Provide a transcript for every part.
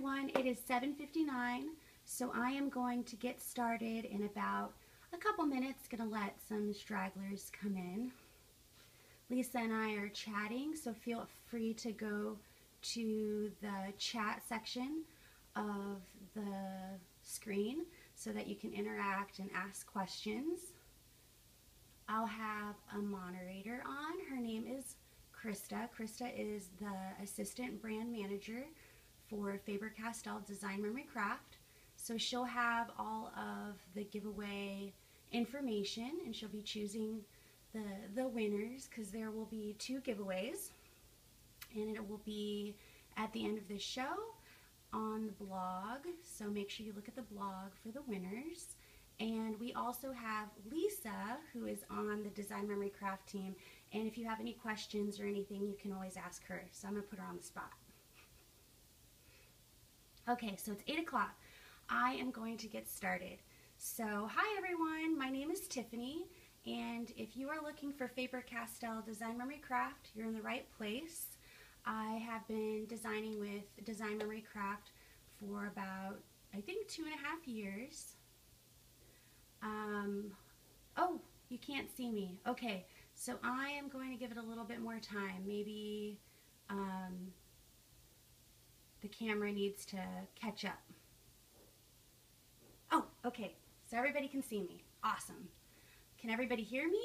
everyone, it is 7:59, so I am going to get started in about a couple minutes. Gonna let some stragglers come in. Lisa and I are chatting, so feel free to go to the chat section of the screen so that you can interact and ask questions. I'll have a moderator on. Her name is Krista. Krista is the assistant brand manager for Faber-Castell Design Memory Craft. So she'll have all of the giveaway information, and she'll be choosing the winners, because there will be 2 giveaways, and it will be at the end of the show on the blog. So make sure you look at the blog for the winners. And we also have Lisa, who is on the Design Memory Craft team, and if you have any questions or anything, you can always ask her. So I'm going to put her on the spot. Okay, so it's 8 o'clock. I am going to get started. So hi everyone, my name is Tiffany, and if you are looking for Faber-Castell Design Memory Craft, you're in the right place. I have been designing with Design Memory Craft for about, I think, 2.5 years. Oh, you can't see me. Okay, so I am going to give it a little bit more time. Maybe the camera needs to catch up. Oh, okay, so everybody can see me. Awesome. Can everybody hear me?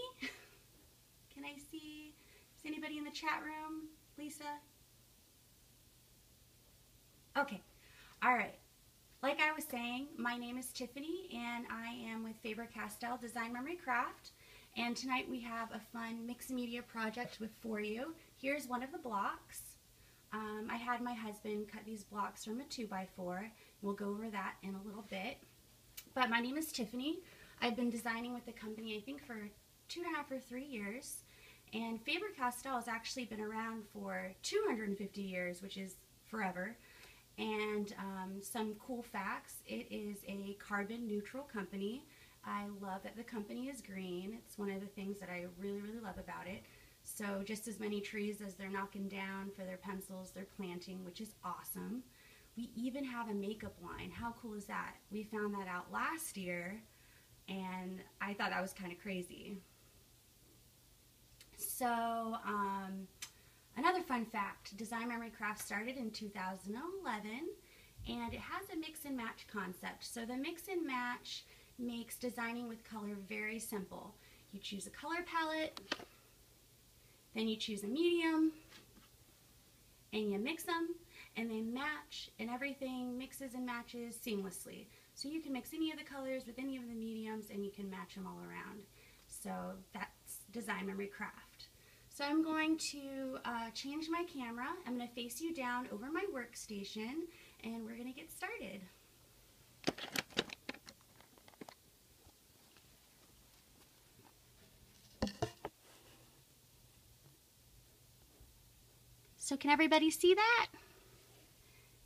Can I see? Is anybody in the chat room? Lisa? Okay, all right. Like I was saying, my name is Tiffany, and I am with Faber-Castell Design Memory Craft. And tonight we have a fun mixed media project for you. Here's one of the blocks. I had my husband cut these blocks from a 2x4. We'll go over that in a little bit. But my name is Tiffany. I've been designing with the company, I think, for 2.5 or 3 years. And Faber-Castell has actually been around for 250 years, which is forever. And some cool facts: it is a carbon neutral company. I love that the company is green. It's one of the things that I really, really love about it. So just as many trees as they're knocking down for their pencils, they're planting, which is awesome. We even have a makeup line. How cool is that? We found that out last year, and I thought that was kind of crazy. So another fun fact, Design Memory Craft started in 2011, and it has a mix and match concept. So the mix and match makes designing with color very simple. You choose a color palette, then you choose a medium, and you mix them, and they match, and everything mixes and matches seamlessly. So you can mix any of the colors with any of the mediums, and you can match them all around. So that's Design Memory Craft. So I'm going to change my camera. I'm going to face you down over my workstation, and we're going to get started. So can everybody see that?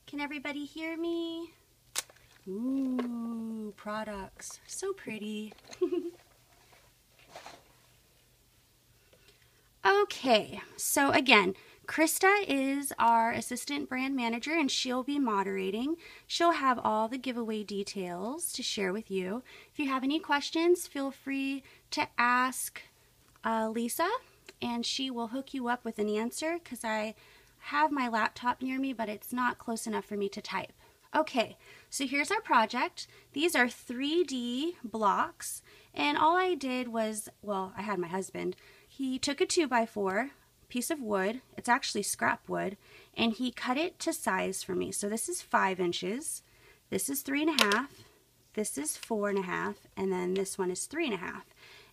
Can everybody hear me? Ooh, products. So pretty. Okay, so again, Krista is our assistant brand manager, and she'll be moderating. She'll have all the giveaway details to share with you. If you have any questions, feel free to ask Lisa, and she will hook you up with an answer, because I have my laptop near me, but it's not close enough for me to type. Okay, so here's our project. These are 3D blocks, and all I did was, well, I had my husband. He took a 2x4 piece of wood, it's actually scrap wood, and he cut it to size for me. So this is 5 inches, this is 3.5, this is 4.5, and then this one is 3.5.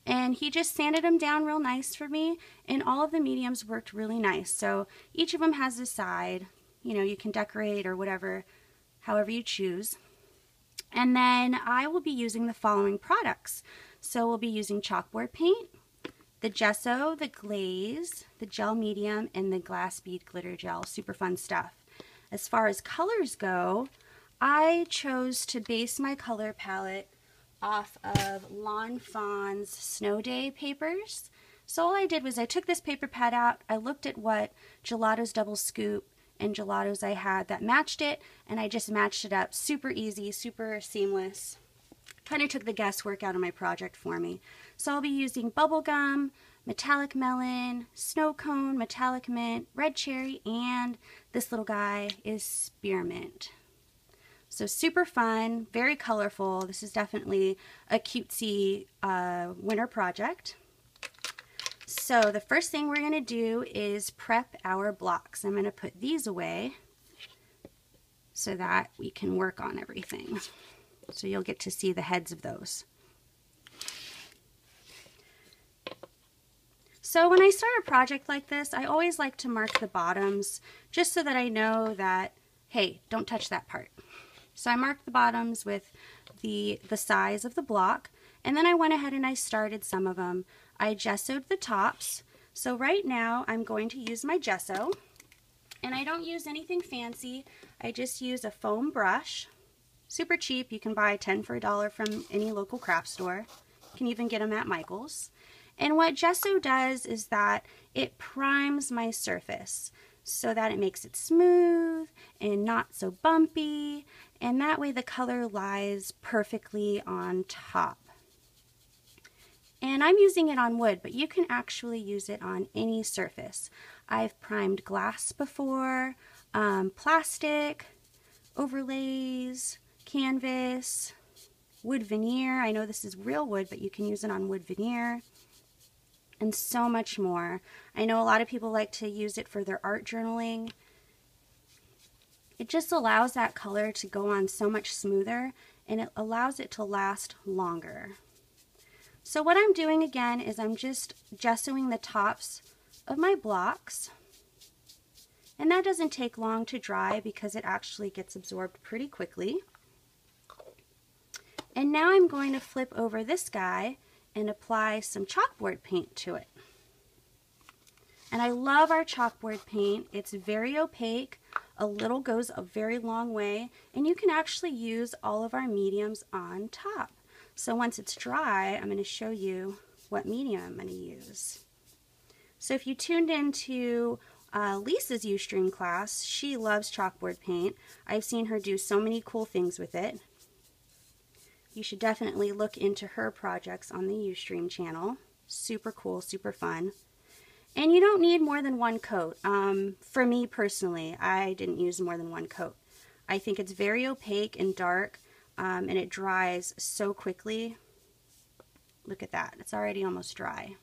And he just sanded them down real nice for me, and all of the mediums worked really nice. So each of them has a side, you know, you can decorate or whatever, however you choose. And then I will be using the following products. So we'll be using chalkboard paint, the gesso, the glaze, the gel medium, and the glass bead glitter gel. Super fun stuff. As far as colors go, I chose to base my color palette off of Lawn Fawn's Snow Day papers. So all I did was I took this paper pad out, I looked at what Gelato's Double Scoop and gelatos I had that matched it, and I just matched it up. Super easy, super seamless. Kind of took the guesswork out of my project for me. So I'll be using bubblegum, metallic melon, snow cone, metallic mint, red cherry, and this little guy is spearmint. So super fun, very colorful. This is definitely a cutesy winter project. So the first thing we're going to do is prep our blocks. I'm going to put these away so that we can work on everything. So you'll get to see the heads of those. So when I start a project like this, I always like to mark the bottoms just so that I know that, hey, don't touch that part. So I marked the bottoms with the size of the block, and then I went ahead and I started some of them. I gessoed the tops. So right now I'm going to use my gesso, and I don't use anything fancy. I just use a foam brush. Super cheap. You can buy 10 for $1 from any local craft store. You can even get them at Michael's. And what gesso does is that it primes my surface so that it makes it smooth and not so bumpy, and that way the color lies perfectly on top. And I'm using it on wood, but you can actually use it on any surface. I've primed glass before, plastic, overlays, canvas, wood veneer. I know this is real wood, but you can use it on wood veneer, and so much more. I know a lot of people like to use it for their art journaling. It just allows that color to go on so much smoother, and it allows it to last longer. So what I'm doing again is I'm just gessoing the tops of my blocks, and that doesn't take long to dry because it actually gets absorbed pretty quickly. And now I'm going to flip over this guy and apply some chalkboard paint to it. And I love our chalkboard paint. It's very opaque. A little goes a very long way, and you can actually use all of our mediums on top. So once it's dry, I'm going to show you what medium I'm going to use. So if you tuned into Lisa's Ustream class, she loves chalkboard paint. I've seen her do so many cool things with it. You should definitely look into her projects on the Ustream channel. Super cool, super fun. And you don't need more than one coat. For me personally, I didn't use more than one coat. I think it's very opaque and dark, and it dries so quickly. Look at that, it's already almost dry.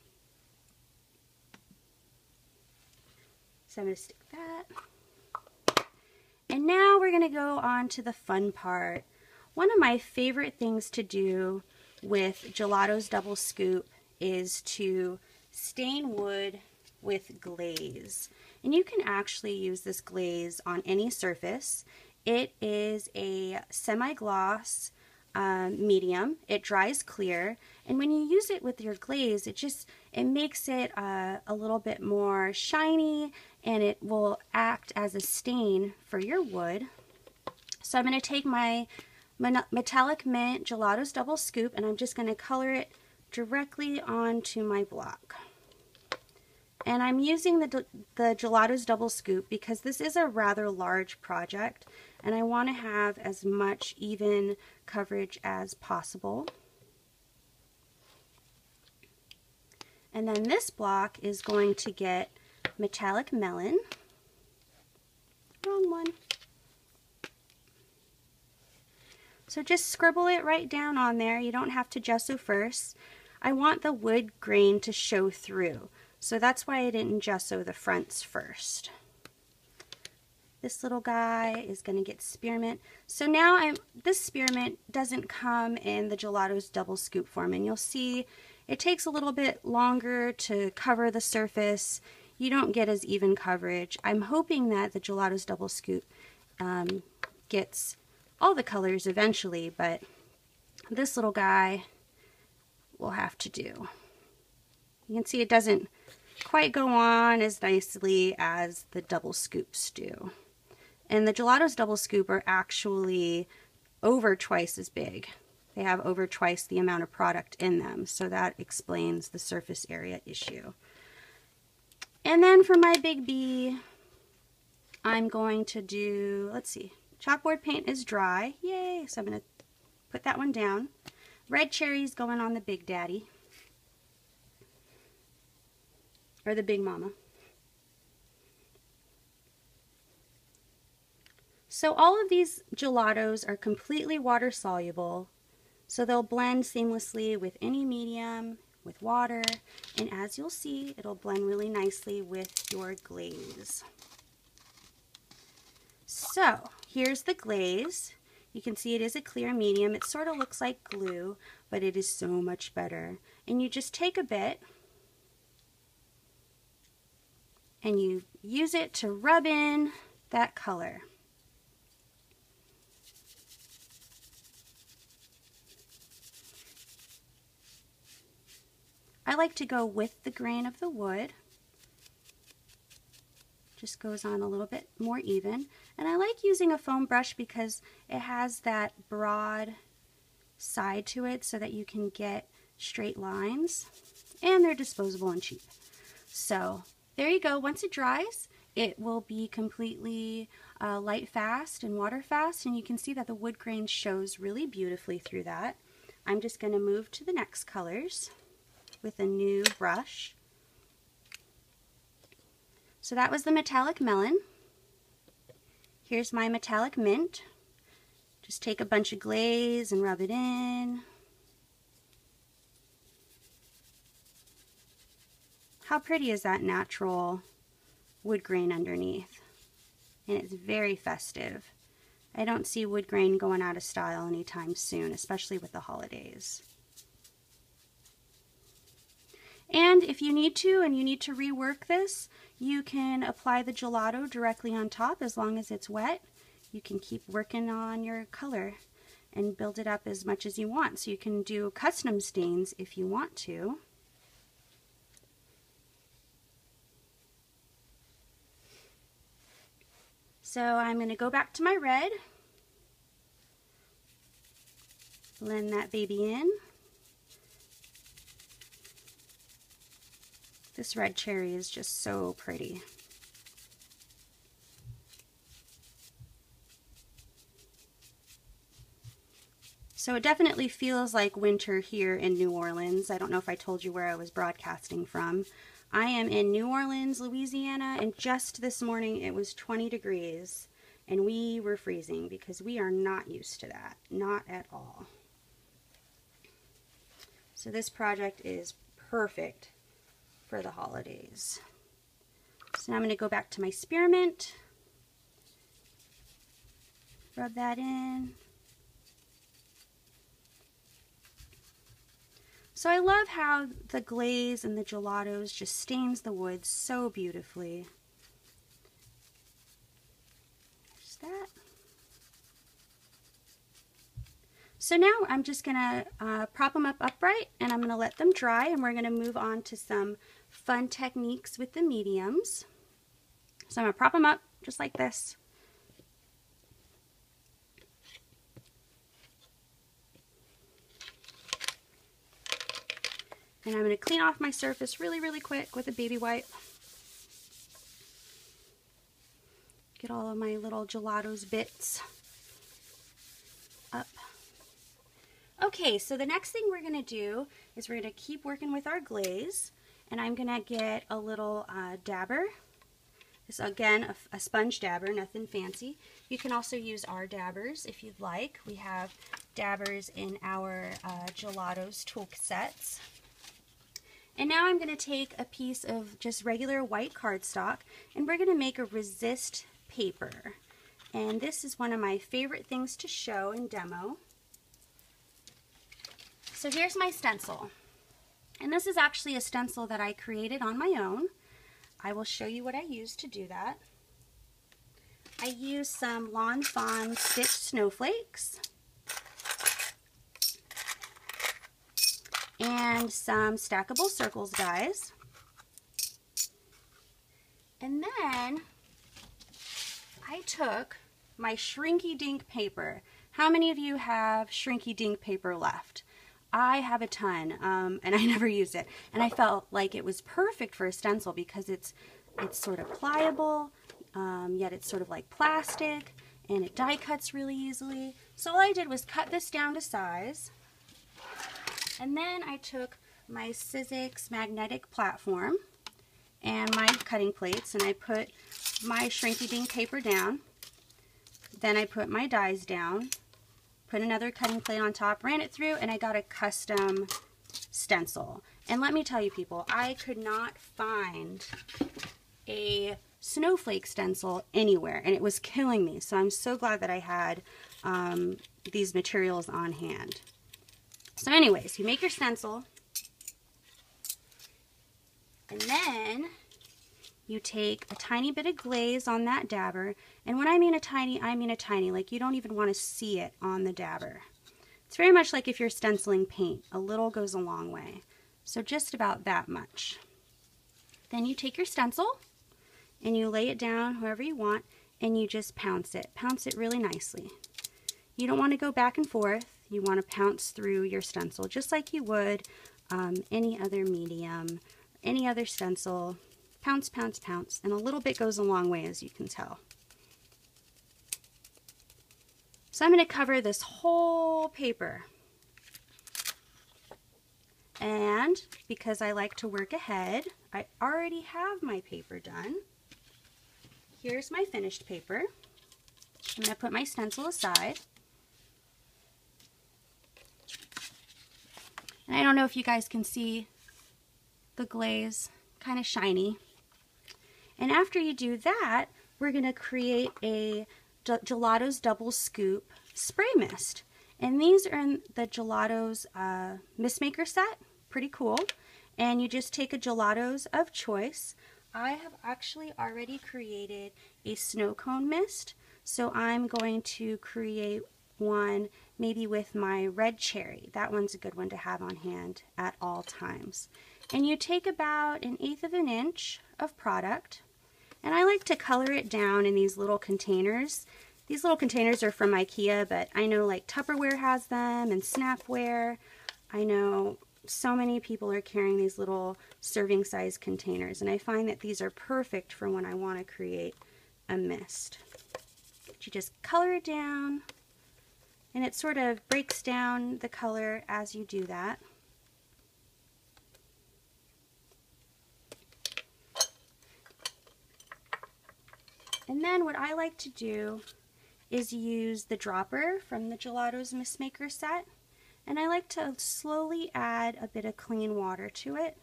So I'm going to stick that. And now we're going to go on to the fun part. One of my favorite things to do with Gelato's Double Scoop is to stain wood with glaze. And you can actually use this glaze on any surface. It is a semi-gloss medium. It dries clear, and when you use it with your glaze, it makes it a little bit more shiny, and it will act as a stain for your wood. So I'm going to take my metallic mint Gelato's Double Scoop, and I'm just going to color it directly onto my block. And I'm using the Gelato's Double Scoop because this is a rather large project, and I want to have as much even coverage as possible. And then this block is going to get metallic melon. Wrong one. So just scribble it right down on there. You don't have to gesso first. I want the wood grain to show through, so that's why I didn't gesso the fronts first. This little guy is going to get spearmint. So now this spearmint doesn't come in the Gelato's Double Scoop form, and you'll see it takes a little bit longer to cover the surface. You don't get as even coverage. I'm hoping that the Gelato's Double Scoop gets all the colors eventually, but this little guy will have to do. You can see it doesn't quite go on as nicely as the Double Scoops do. And the Gelato's Double Scoop are actually over twice as big. They have over twice the amount of product in them, so that explains the surface area issue. And then for my big B, I'm going to do, let's see, chalkboard paint is dry. Yay! So I'm going to put that one down. Red cherries going on the Big Daddy. Or the Big Mama. So all of these gelatos are completely water soluble, so they'll blend seamlessly with any medium, with water, and as you'll see, it'll blend really nicely with your glaze. So here's the glaze. You can see it is a clear medium. It sort of looks like glue, but it is so much better. And you just take a bit and you use it to rub in that color. I like to go with the grain of the wood. Just goes on a little bit more even. And I like using a foam brush because it has that broad side to it so that you can get straight lines. And they're disposable and cheap. So there you go. Once it dries, it will be completely light fast and water fast. And you can see that the wood grain shows really beautifully through that. I'm just going to move to the next colors with a new brush. So that was the metallic melon. Here's my metallic mint. Just take a bunch of glaze and rub it in. How pretty is that natural wood grain underneath? And it's very festive. I don't see wood grain going out of style anytime soon, especially with the holidays. And if you need to and you need to rework this, you can apply the gelato directly on top as long as it's wet. You can keep working on your color and build it up as much as you want. So you can do custom stains if you want to. So I'm going to go back to my red, blend that baby in. This red cherry is just so pretty. So it definitely feels like winter here in New Orleans. I don't know if I told you where I was broadcasting from. I am in New Orleans, Louisiana, and just this morning it was 20 degrees and we were freezing because we are not used to that, not at all. So this project is perfect for the holidays. So now I'm going to go back to my spearmint, rub that in. So I love how the glaze and the gelatos just stains the wood so beautifully. There's that. So now I'm just going to prop them up upright and I'm going to let them dry, and we're going to move on to some fun techniques with the mediums. So I'm going to prop them up just like this. And I'm going to clean off my surface really quick with a baby wipe. Get all of my little gelatos bits up. Okay, so the next thing we're going to do is we're going to keep working with our glaze, and I'm going to get a little dabber. This again, a sponge dabber, nothing fancy. You can also use our dabbers if you'd like. We have dabbers in our gelatos tool sets. And now I'm going to take a piece of just regular white cardstock, and we're going to make a resist paper. And this is one of my favorite things to show and demo. So here's my stencil. And this is actually a stencil that I created on my own. I will show you what I used to do that. I used some Lawn Fawn stitched snowflakes and some stackable circles, guys. And then I took my Shrinky Dink paper. How many of you have Shrinky Dink paper left? I have a ton, and I never used it. And I felt like it was perfect for a stencil because it's sort of pliable. yet it's sort of like plastic, and it die cuts really easily. So all I did was cut this down to size, and then I took my Sizzix magnetic platform and my cutting plates, and I put my Shrinky Dink paper down. Then I put my dies down, put another cutting plate on top, ran it through, and I got a custom stencil. And let me tell you people, I could not find a snowflake stencil anywhere, and it was killing me. So I'm so glad that I had these materials on hand. So anyways, you make your stencil, and then you take a tiny bit of glaze on that dabber. And when I mean a tiny, I mean a tiny. Like, you don't even want to see it on the dabber. It's very much like if you're stenciling paint. A little goes a long way. So just about that much. Then you take your stencil and you lay it down wherever you want, and you just pounce it. Pounce it really nicely. You don't want to go back and forth. You want to pounce through your stencil just like you would any other medium, any other stencil. Pounce, pounce, pounce, and a little bit goes a long way, as you can tell. So I'm going to cover this whole paper. And because I like to work ahead, I already have my paper done. Here's my finished paper. I'm going to put my stencil aside. And I don't know if you guys can see the glaze, kind of shiny. And after you do that, we're going to create a Gelato's Double Scoop Spray Mist. And these are in the Gelato's Mist Maker set. Pretty cool. And you just take a Gelato's of choice. I have actually already created a snow cone mist. So I'm going to create one maybe with my red cherry. That one's a good one to have on hand at all times. And you take about 1/8 of an inch of product. And I like to color it down in these little containers. These little containers are from IKEA, but I know like Tupperware has them and Snapware. I know so many people are carrying these little serving size containers, and I find that these are perfect for when I want to create a mist. You just color it down, and it sort of breaks down the color as you do that. And then what I like to do is use the dropper from the Gelato's Mist Maker set, and I like to slowly add a bit of clean water to it,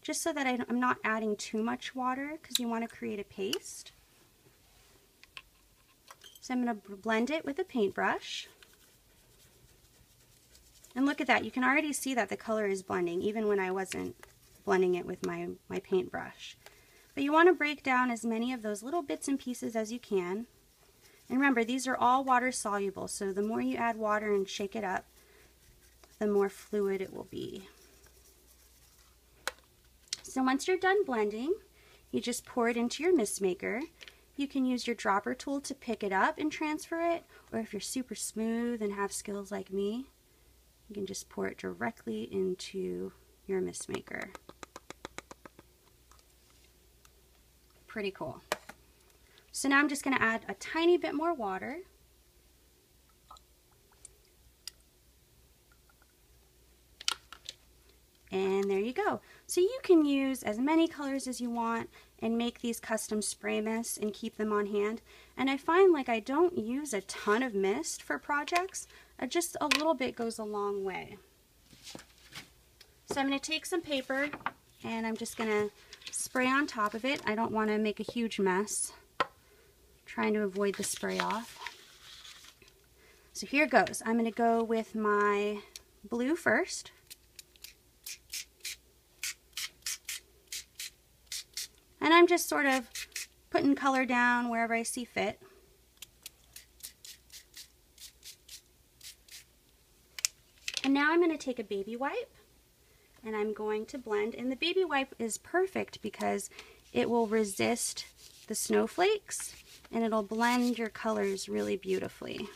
just so that I'm not adding too much water, because you want to create a paste. So I'm going to blend it with a paintbrush. And look at that, you can already see that the color is blending, even when I wasn't blending it with my paintbrush. But you want to break down as many of those little bits and pieces as you can. And remember, these are all water soluble, so the more you add water and shake it up, the more fluid it will be. So once you're done blending, you just pour it into your mist maker. You can use your dropper tool to pick it up and transfer it, or if you're super smooth and have skills like me, you can just pour it directly into your mist maker. Pretty cool. So now I'm just going to add a tiny bit more water. And there you go. So you can use as many colors as you want and make these custom spray mists and keep them on hand. And I find like I don't use a ton of mist for projects. Just a little bit goes a long way. So I'm going to take some paper and I'm just going to spray on top of it. I don't want to make a huge mess. I'm trying to avoid the spray off. So here goes. I'm going to go with my blue first. And I'm just sort of putting color down wherever I see fit. And now I'm going to take a baby wipe and I'm going to blend. And the baby wipe is perfect because it will resist the snowflakes and it'll blend your colors really beautifully.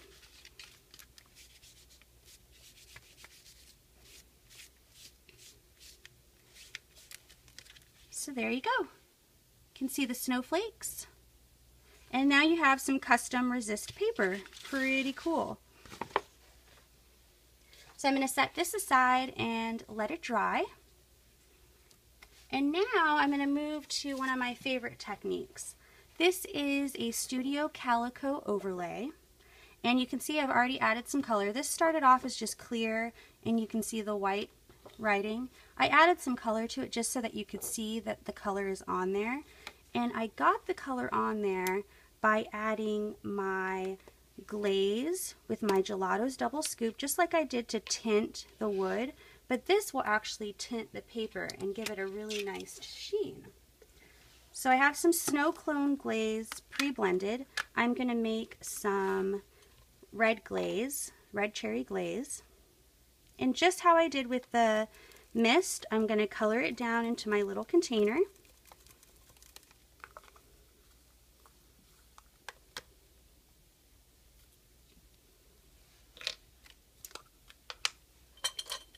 So there you go. You can see the snowflakes. And now you have some custom resist paper. Pretty cool. So I'm going to set this aside and let it dry. And now I'm going to move to one of my favorite techniques. This is a Studio Calico overlay. And you can see I've already added some color. This started off as just clear, and you can see the white writing. I added some color to it just so that you could see that the color is on there. And I got the color on there by adding my glaze with my Gelatos double scoop, just like I did to tint the wood, but this will actually tint the paper and give it a really nice sheen. So I have some snow cone glaze pre-blended. I'm going to make some red glaze, red cherry glaze. And just how I did with the mist, I'm going to color it down into my little container.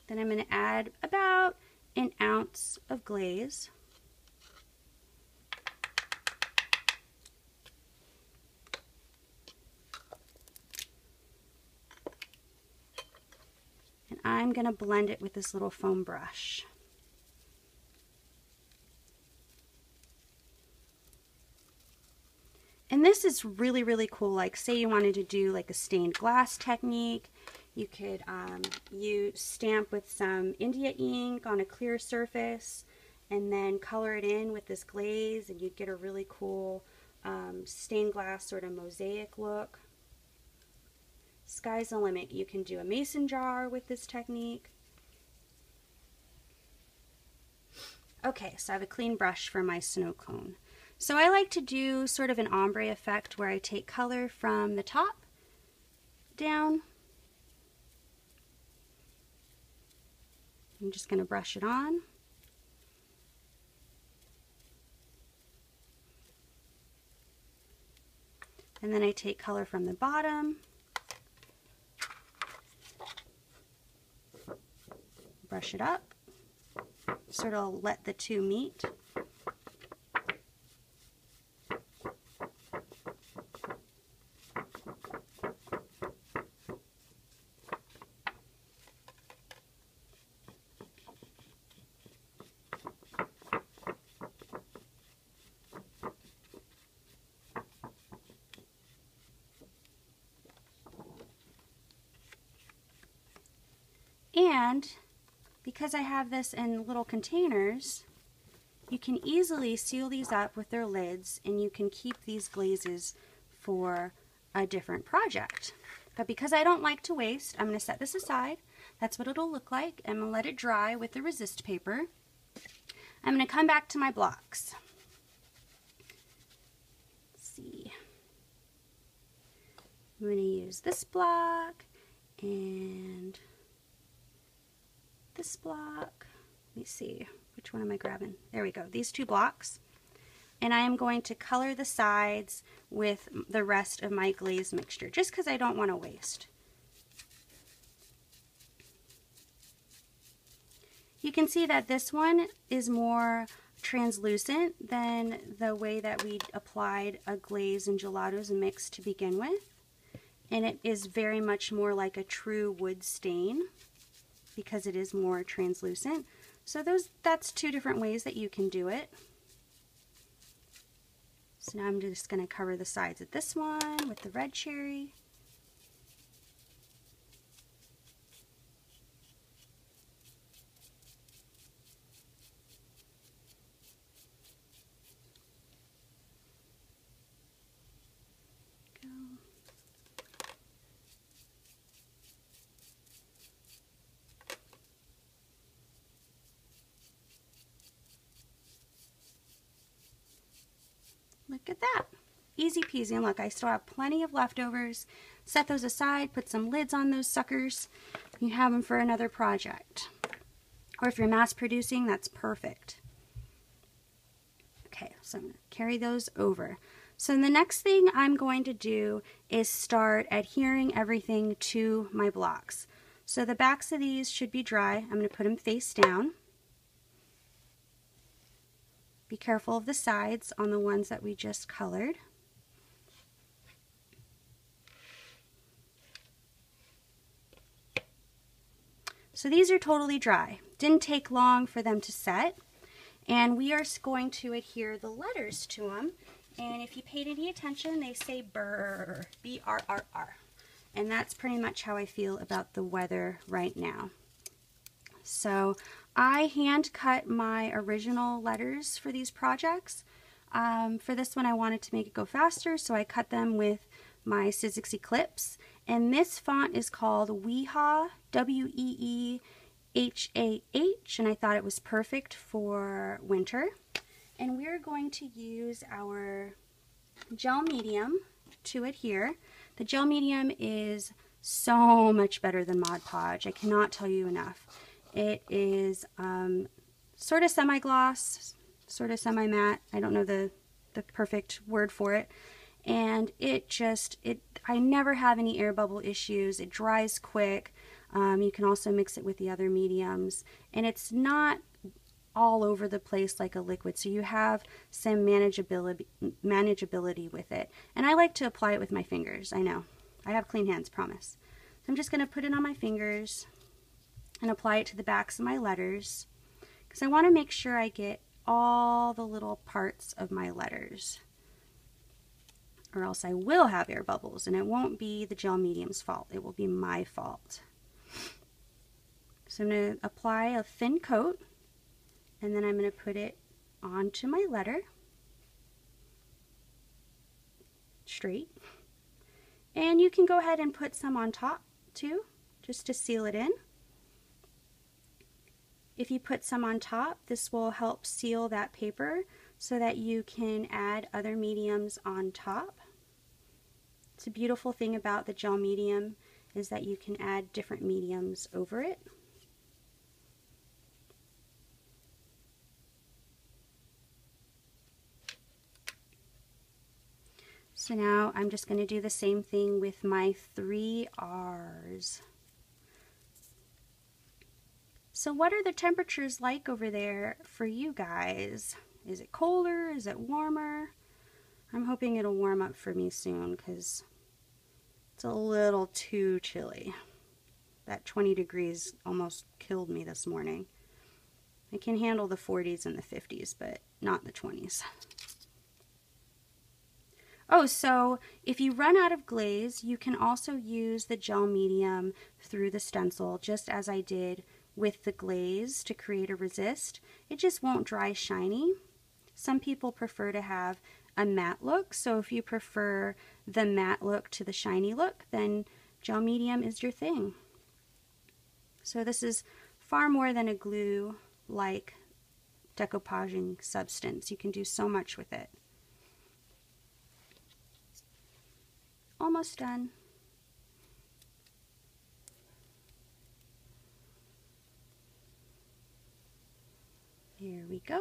Then I'm going to add about an ounce of glaze. And I'm going to blend it with this little foam brush. And this is really, really cool. Like, say you wanted to do like a stained glass technique. You could you stamp with some India ink on a clear surface and then color it in with this glaze, and you'd get a really cool stained glass sort of mosaic look. Sky's the limit. You can do a mason jar with this technique. Okay, so I have a clean brush for my snow cone. So I like to do sort of an ombre effect where I take color from the top down. I'm just going to brush it on. And then I take color from the bottom. Brush it up. Sort of let the two meet. And because I have this in little containers, you can easily seal these up with their lids, and you can keep these glazes for a different project. But because I don't like to waste, I'm going to set this aside. That's what it'll look like. I'm going to let it dry with the resist paper. I'm going to come back to my blocks. Let's see. I'm going to use this block and this block. Let me see, which one am I grabbing? There we go, these two blocks. And I am going to color the sides with the rest of my glaze mixture, just because I don't want to waste. You can see that this one is more translucent than the way that we applied a glaze and Gelatos mix to begin with. And it is very much more like a true wood stain, because it is more translucent. So that's two different ways that you can do it. So now I'm just going to cover the sides of this one with the red cherry. Look at that. Easy peasy. And look, I still have plenty of leftovers. Set those aside, put some lids on those suckers. You have them for another project. Or if you're mass producing, that's perfect. Okay, so I'm going to carry those over. So the next thing I'm going to do is start adhering everything to my blocks. So the backs of these should be dry. I'm going to put them face down. Be careful of the sides on the ones that we just colored. So these are totally dry. Didn't take long for them to set. And we are going to adhere the letters to them. And if you paid any attention, they say BRRR, B-R-R-R. And that's pretty much how I feel about the weather right now. So I hand cut my original letters for these projects. For this one I wanted to make it go faster, so I cut them with my Sizzix Eclipse. And this font is called Weehah, W-E-E-H-A-H, and I thought it was perfect for winter. And we're going to use our gel medium to adhere. The gel medium is so much better than Mod Podge. I cannot tell you enough. It is sort of semi-gloss, sort of semi-matte. I don't know the perfect word for it. And I never have any air bubble issues. It dries quick. You can also mix it with the other mediums. And it's not all over the place like a liquid, so you have some manageability with it. And I like to apply it with my fingers. I know. I have clean hands, promise. So I'm just going to put it on my fingers and apply it to the backs of my letters because I want to make sure I get all the little parts of my letters, or else I will have air bubbles, and it won't be the gel medium's fault. It will be my fault. So I'm going to apply a thin coat, and then I'm going to put it onto my letter, straight. And you can go ahead and put some on top too, just to seal it in. If you put some on top, this will help seal that paper so that you can add other mediums on top. It's a beautiful thing about the gel medium is that you can add different mediums over it. So now I'm just going to do the same thing with my 3 R's. So what are the temperatures like over there for you guys? Is it colder? Is it warmer? I'm hoping it'll warm up for me soon because it's a little too chilly. That 20 degrees almost killed me this morning. I can handle the 40s and the 50s, but not the 20s. Oh, so if you run out of glaze, you can also use the gel medium through the stencil, just as I did with the glaze to create a resist. It just won't dry shiny. Some people prefer to have a matte look, so if you prefer the matte look to the shiny look, then gel medium is your thing. So this is far more than a glue-like decoupaging substance. You can do so much with it. Almost done. There we go.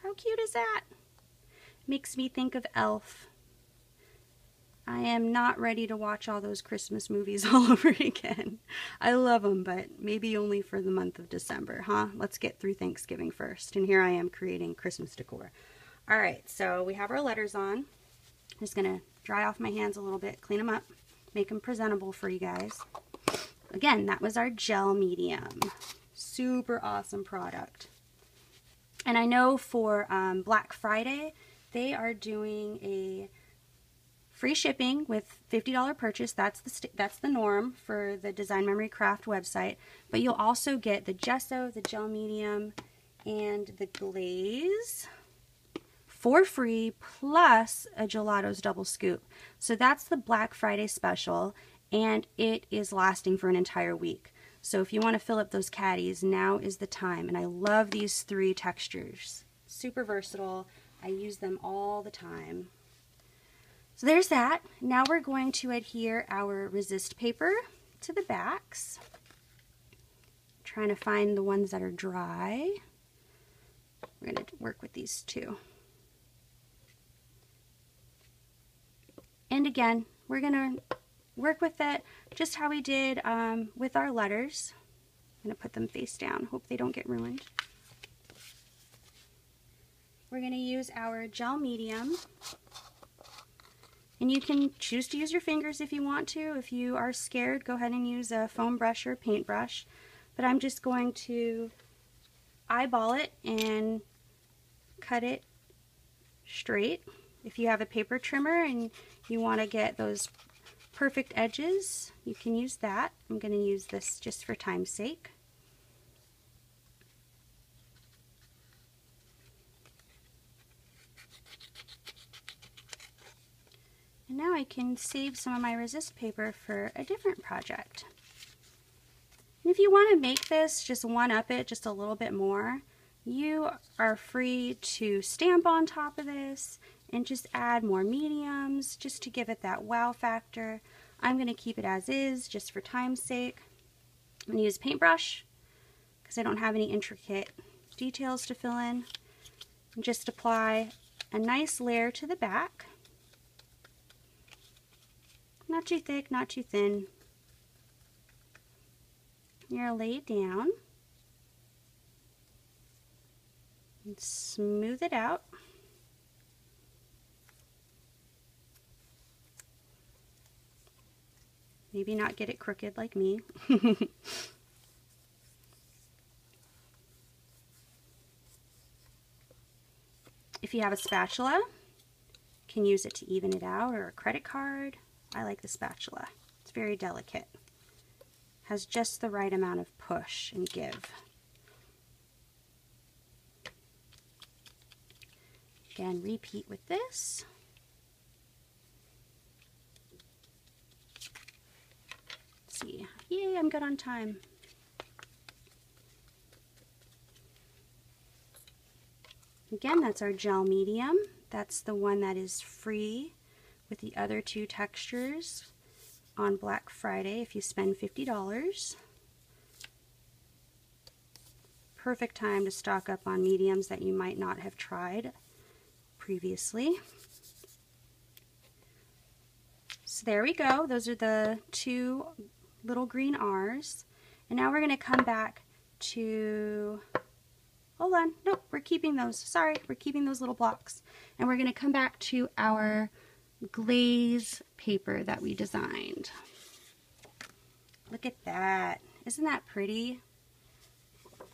How cute is that? Makes me think of Elf. I am not ready to watch all those Christmas movies all over again. I love them, but maybe only for the month of December, huh? Let's get through Thanksgiving first. And here I am creating Christmas decor. All right, so we have our letters on. I'm just gonna dry off my hands a little bit, clean them up, make them presentable for you guys. Again, that was our gel medium. Super awesome product. And I know for Black Friday, they are doing a free shipping with $50 purchase. That's the norm for the Design Memory Craft website. But you'll also get the gesso, the gel medium, and the glaze for free, plus a Gelato's double scoop. So that's the Black Friday special, and it is lasting for an entire week. So if you want to fill up those caddies, now is the time. And I love these 3 textures. Super versatile. I use them all the time. So there's that. Now we're going to adhere our resist paper to the backs. Trying to find the ones that are dry. We're going to work with these 2. And again, we're going to work with it just how we did with our letters. I'm going to put them face down. Hope they don't get ruined. We're going to use our gel medium. And you can choose to use your fingers if you want to. If you are scared, go ahead and use a foam brush or paintbrush. but I'm just going to eyeball it and cut it straight. If you have a paper trimmer and you want to get those perfect edges, you can use that. I'm going to use this just for time's sake. And now I can save some of my resist paper for a different project. And if you want to make this, just one-up it just a little bit more, you are free to stamp on top of this and just add more mediums just to give it that wow factor. I'm going to keep it as is just for time's sake. I'm going to use a paintbrush because I don't have any intricate details to fill in. And just apply a nice layer to the back. Not too thick, not too thin. You're going to lay it down and smooth it out. Maybe not get it crooked like me. If you have a spatula, you can use it to even it out, or a credit card. I like the spatula. It's very delicate. Has just the right amount of push and give. Again, repeat with this. Let's see. Yay, I'm good on time. Again, that's our gel medium. That's the one that is free with the other two textures on Black Friday if you spend $50. Perfect time to stock up on mediums that you might not have tried previously. So there we go. Those are the two little green R's. And now we're going to come back to, hold on, nope, we're keeping those. Sorry, we're keeping those little blocks. And we're going to come back to our glaze paper that we designed. Look at that. Isn't that pretty?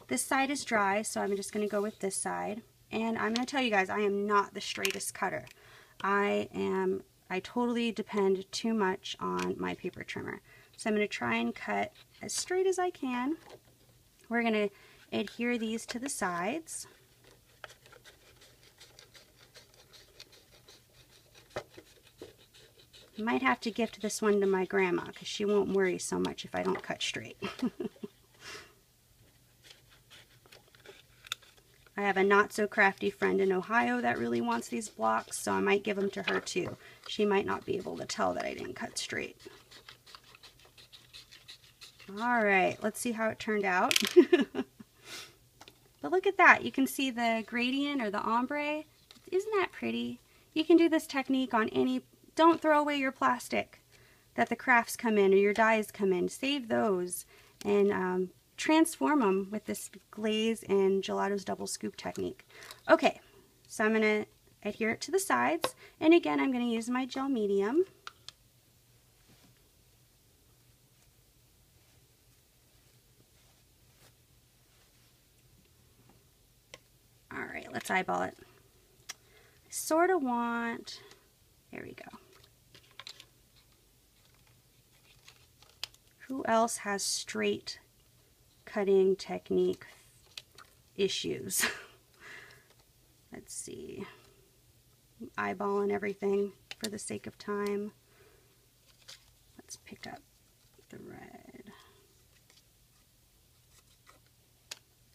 This side is dry, so I'm just going to go with this side. And I'm going to tell you guys, I am not the straightest cutter. I totally depend too much on my paper trimmer. So I'm going to try and cut as straight as I can. We're going to adhere these to the sides. I might have to gift this one to my grandma because she won't worry so much if I don't cut straight. I have a not so crafty friend in Ohio that really wants these blocks, so I might give them to her too. She might not be able to tell that I didn't cut straight. Alright, let's see how it turned out. But look at that. You can see the gradient or the ombre. Isn't that pretty? You can do this technique on any... Don't throw away your plastic that the crafts come in or your dyes come in. Save those and transform them with this glaze and Gelato's double scoop technique. Okay, so I'm going to adhere it to the sides. And again, I'm going to use my gel medium. Alright, let's eyeball it. I sort of want... There we go. Who else has straight cutting technique issues? Let's see. I'm eyeballing everything for the sake of time. Let's pick up the red.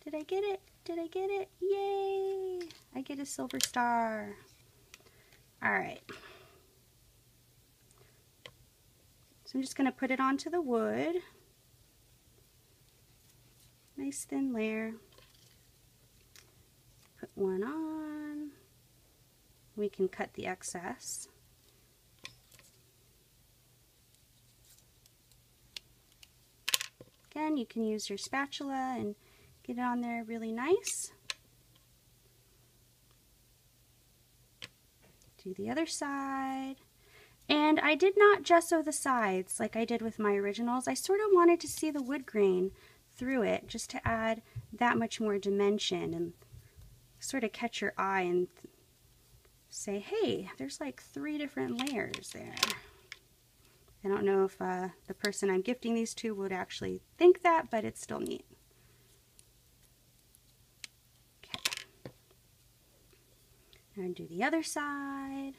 Did I get it? Did I get it? Yay! I get a silver star. Alright. So I'm just going to put it onto the wood. Nice thin layer. Put one on. We can cut the excess. Again, you can use your spatula and get it on there really nice. Do the other side. And I did not gesso the sides like I did with my originals. I sort of wanted to see the wood grain through it just to add that much more dimension and sort of catch your eye and say, hey, there's like 3 different layers there. I don't know if the person I'm gifting these to would actually think that, but it's still neat. Okay. And do the other side.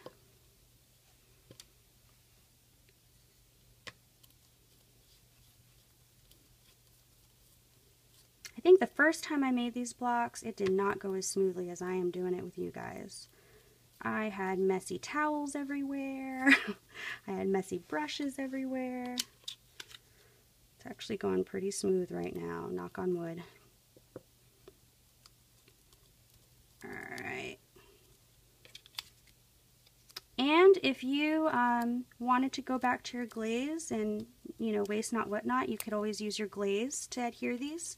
I think the first time I made these blocks, it did not go as smoothly as I am doing it with you guys. I had messy towels everywhere. I had messy brushes everywhere. It's actually going pretty smooth right now, knock on wood. Alright. And if you wanted to go back to your glaze and, you know, waste not whatnot, you could always use your glaze to adhere these,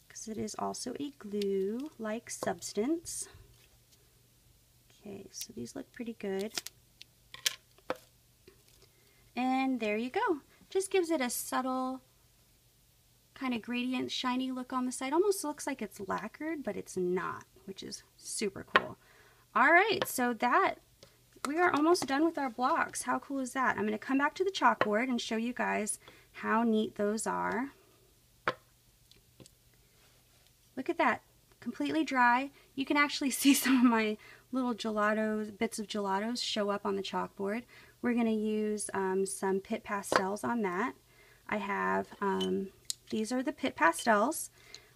because it is also a glue-like substance. Okay, so these look pretty good. And there you go. Just gives it a subtle kind of gradient, shiny look on the side. Almost looks like it's lacquered, but it's not, which is super cool. All right, so we are almost done with our blocks. How cool is that? I'm going to come back to the chalkboard and show you guys how neat those are. Look at that, completely dry. You can actually see some of my little bits of gelatos show up on the chalkboard. We're going to use some Pit Pastels on that. I have, these are the Pit Pastels.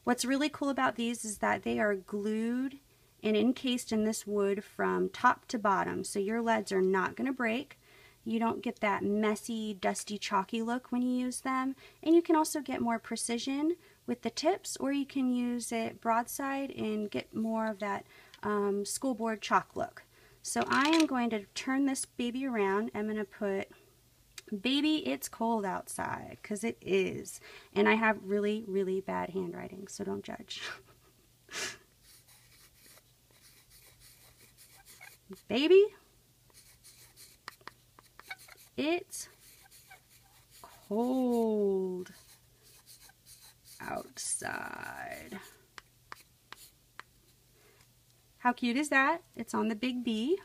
What's really cool about these is that they are glued and encased in this wood from top to bottom, so your leads are not going to break. You don't get that messy, dusty, chalky look when you use them, and you can also get more precision with the tips, or you can use it broadside and get more of that school board chalk look. So I am going to turn this baby around. I'm going to put, baby, it's cold outside, because it is, and I have really, really bad handwriting, so don't judge. Baby, it's cold outside. How cute is that? It's on the big B.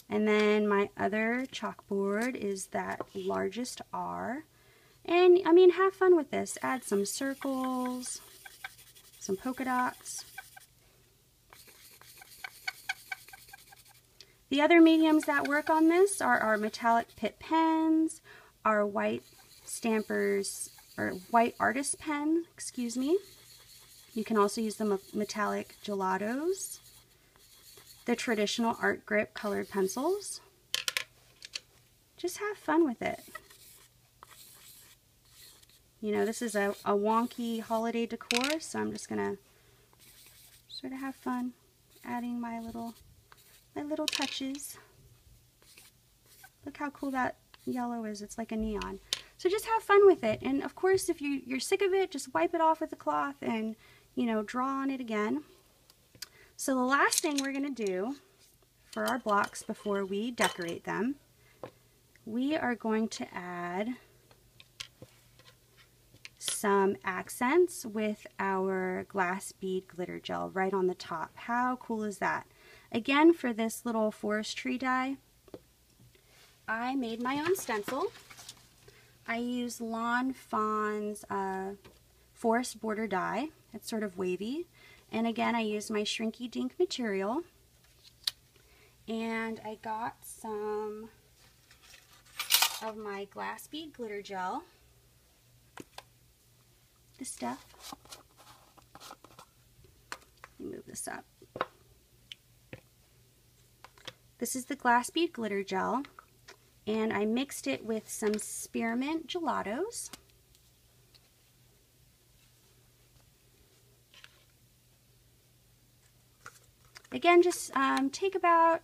And then my other chalkboard is that largest R. And I mean, have fun with this. Add some circles, some polka dots. The other mediums that work on this are our metallic Pitt pens, our white stampers, or white artist pen, excuse me. You can also use the metallic gelatos, the traditional art grip colored pencils. Just have fun with it. You know, this is a wonky holiday decor, so I'm just gonna sort of have fun adding my little touches. Look how cool that yellow is. It's like a neon. So just have fun with it. And of course, if you're sick of it, just wipe it off with a cloth and, you know, draw on it again. So the last thing we're going to do for our blocks before we decorate them, we are going to add some accents with our glass bead glitter gel right on the top. How cool is that? Again, for this little forestry die, I made my own stencil. I used Lawn Fawn's forest border die. It's sort of wavy. And again, I used my Shrinky Dink material. And I got some of my glass bead glitter gel. This stuff. Let me move this up. This is the glass bead glitter gel, and I mixed it with some spearmint gelatos. Again, just take about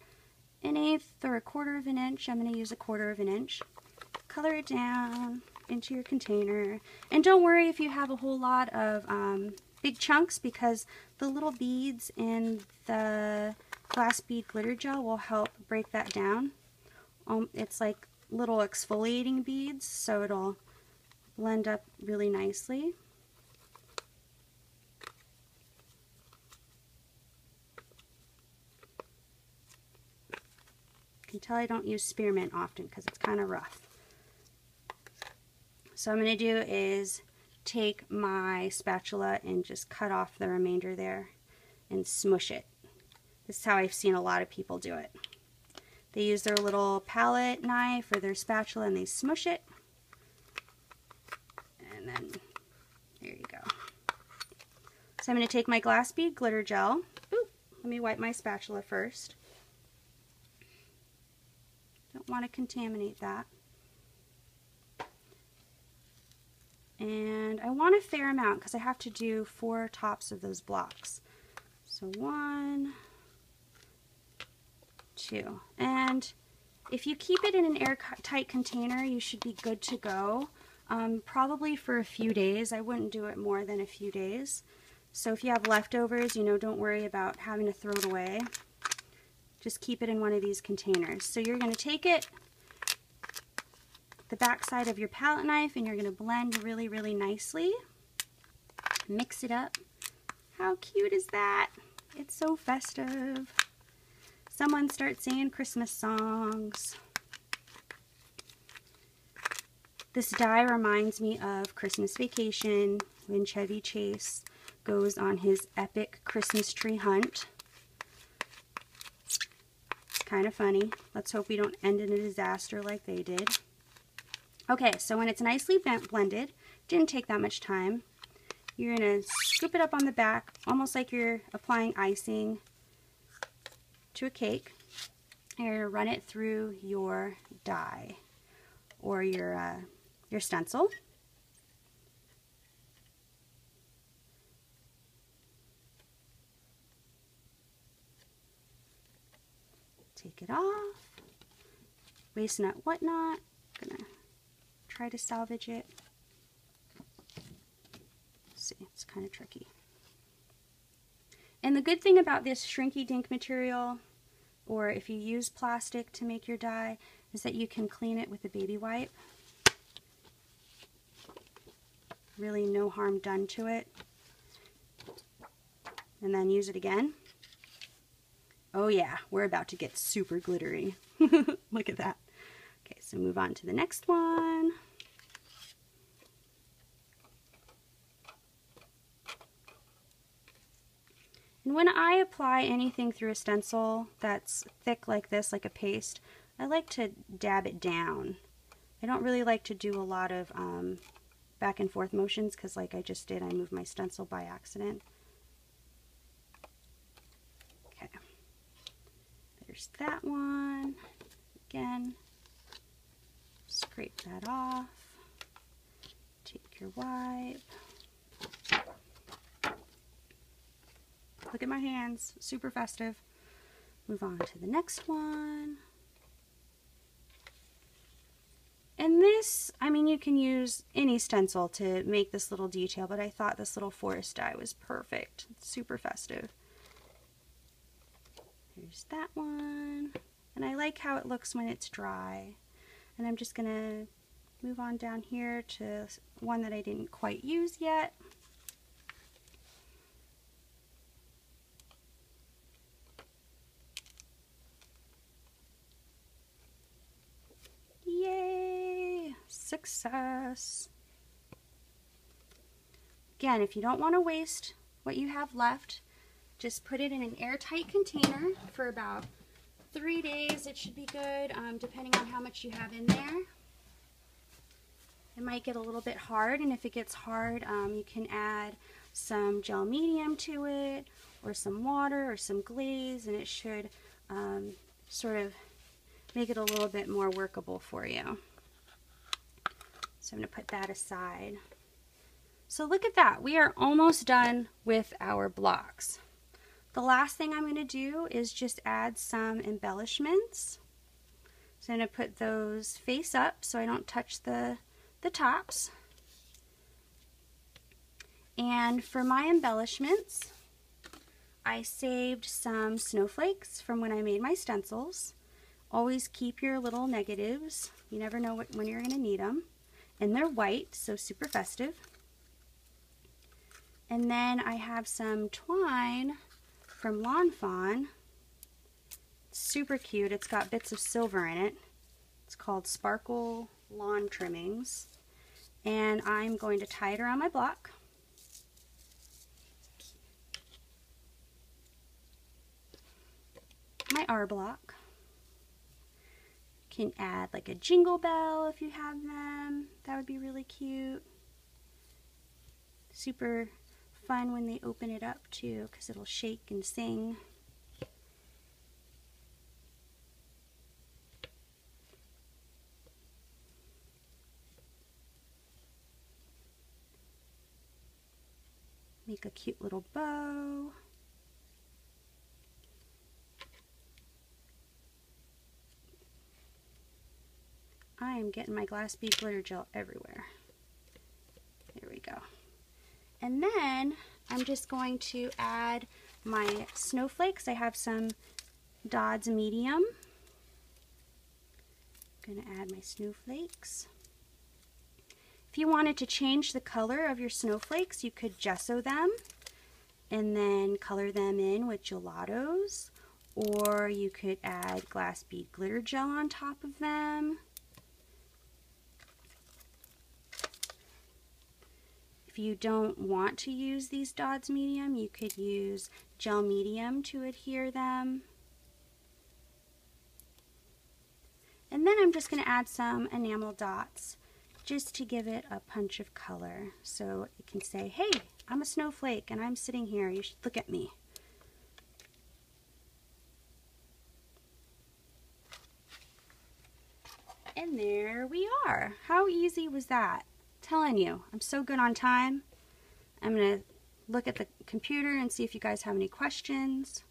1/8 or 1/4 of an inch. I'm going to use 1/4 of an inch. Color it down into your container. And don't worry if you have a whole lot of big chunks, because the little beads in the glass bead glitter gel will help break that down. It's like little exfoliating beads, so it'll blend up really nicely. You can tell I don't use spearmint often because it's kind of rough. So what I'm going to do is take my spatula and just cut off the remainder there and smush it. This is how I've seen a lot of people do it. They use their little palette knife or their spatula and they smush it. And then, there you go. So I'm going to take my glass bead glitter gel. Ooh, let me wipe my spatula first. Don't want to contaminate that. And I want a fair amount because I have to do 4 tops of those blocks. So 1, 2. And if you keep it in an airtight container, you should be good to go. Probably for a few days. I wouldn't do it more than a few days. So if you have leftovers, you know, don't worry about having to throw it away. Just keep it in one of these containers. So you're going to take it, the back side of your palette knife, and you're going to blend really, really nicely. Mix it up. How cute is that? It's so festive. Someone starts singing Christmas songs. This die reminds me of Christmas Vacation when Chevy Chase goes on his epic Christmas tree hunt. It's kind of funny. Let's hope we don't end in a disaster like they did. Okay, so when it's nicely blended, didn't take that much time, you're going to scoop it up on the back, almost like you're applying icing to a cake. And you're going to run it through your die or your stencil. Take it off. Waste not, whatnot. Gonna try to salvage it. Let's see, it's kind of tricky. And the good thing about this shrinky dink material, or if you use plastic to make your die, is that you can clean it with a baby wipe. Really no harm done to it. And then use it again. Oh yeah, we're about to get super glittery. Look at that. Okay, so move on to the next one. And when I apply anything through a stencil that's thick like this, like a paste, I like to dab it down. I don't really like to do a lot of back and forth motions because like I just did, I moved my stencil by accident. Okay, there's that one. Again, scrape that off. Take your wipe. Look at my hands, super festive. Move on to the next one. And this, I mean, you can use any stencil to make this little detail, but I thought this little forest die was perfect. It's super festive. Here's that one. And I like how it looks when it's dry. And I'm just gonna move on down here to one that I didn't quite use yet. Yay! Success! Again, if you don't want to waste what you have left, just put it in an airtight container for about 3 days. It should be good, depending on how much you have in there. It might get a little bit hard, and if it gets hard, you can add some gel medium to it, or some water, or some glaze, and it should sort of make it a little bit more workable for you. So I'm going to put that aside. So look at that. We are almost done with our blocks. The last thing I'm going to do is just add some embellishments. So I'm going to put those face up so I don't touch the tops. And for my embellishments, I saved some snowflakes from when I made my stencils. Always keep your little negatives. You never know when you're going to need them. and they're white, so super festive. And then I have some twine from Lawn Fawn. Super cute. It's got bits of silver in it. It's called Sparkle Lawn Trimmings. And I'm going to tie it around my block. My R block. Can add like a jingle bell if you have them. That would be really cute. Super fun when they open it up too, because it'll shake and sing. Make a cute little bow. I am getting my glass bead glitter gel everywhere. There we go. And then I'm just going to add my snowflakes. I have some Dodds Medium. I'm going to add my snowflakes. If you wanted to change the color of your snowflakes, you could gesso them and then color them in with gelatos, or you could add glass bead glitter gel on top of them. If you don't want to use these Dodds Medium, you could use gel medium to adhere them. And then I'm just going to add some enamel dots just to give it a punch of color, so it can say, hey, I'm a snowflake and I'm sitting here, you should look at me. And there we are. How easy was that? Telling you, I'm so good on time. I'm going to look at the computer and see if you guys have any questions.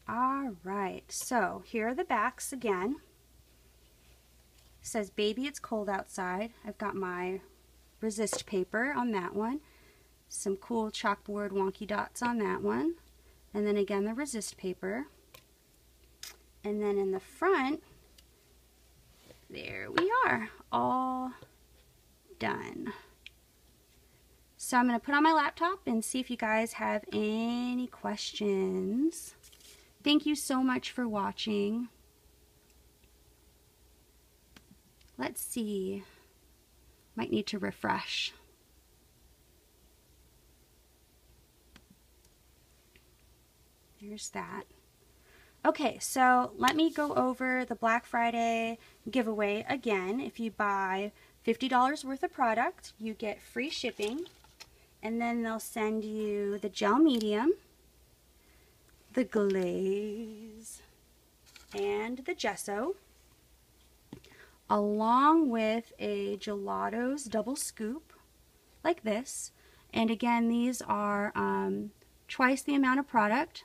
All right, so here are the backs again. It says, baby, it's cold outside. I've got my resist paper on that one. Some cool chalkboard wonky dots on that one. And then again, the resist paper. And then in the front, there we are, all done. So I'm going to put on my laptop and see if you guys have any questions. Thank you so much for watching. Let's see. Might need to refresh. There's that. Okay, so let me go over the Black Friday giveaway again. If you buy $50 worth of product, you get free shipping, and then they'll send you the gel medium, the glaze, and the gesso, along with a gelatos double scoop like this. And again, these are twice the amount of product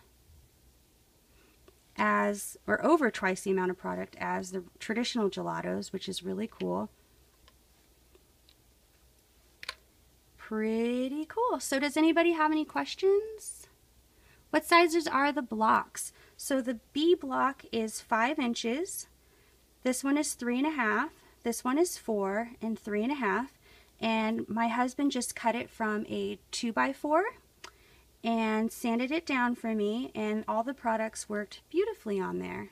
or over twice the amount of product as the traditional gelatos, which is really cool. Pretty cool. So does anybody have any questions? What sizes are the blocks? So the B block is 5 inches. This one is 3.5. This one is 4 and 3.5. And my husband just cut it from a 2x4 and sanded it down for me, and all the products worked beautifully on there.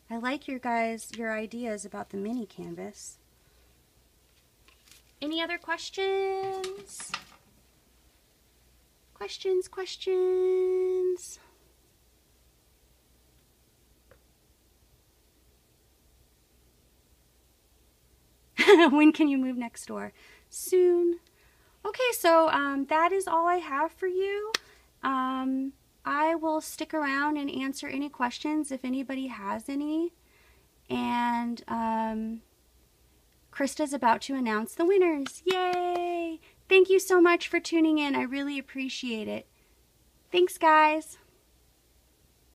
I like your ideas about the mini canvas. Any other questions? Questions? When can you move next door? Soon. Okay, so that is all I have for you. I will stick around and answer any questions if anybody has any. And Krista's about to announce the winners. Yay! Thank you so much for tuning in. I really appreciate it. Thanks, guys.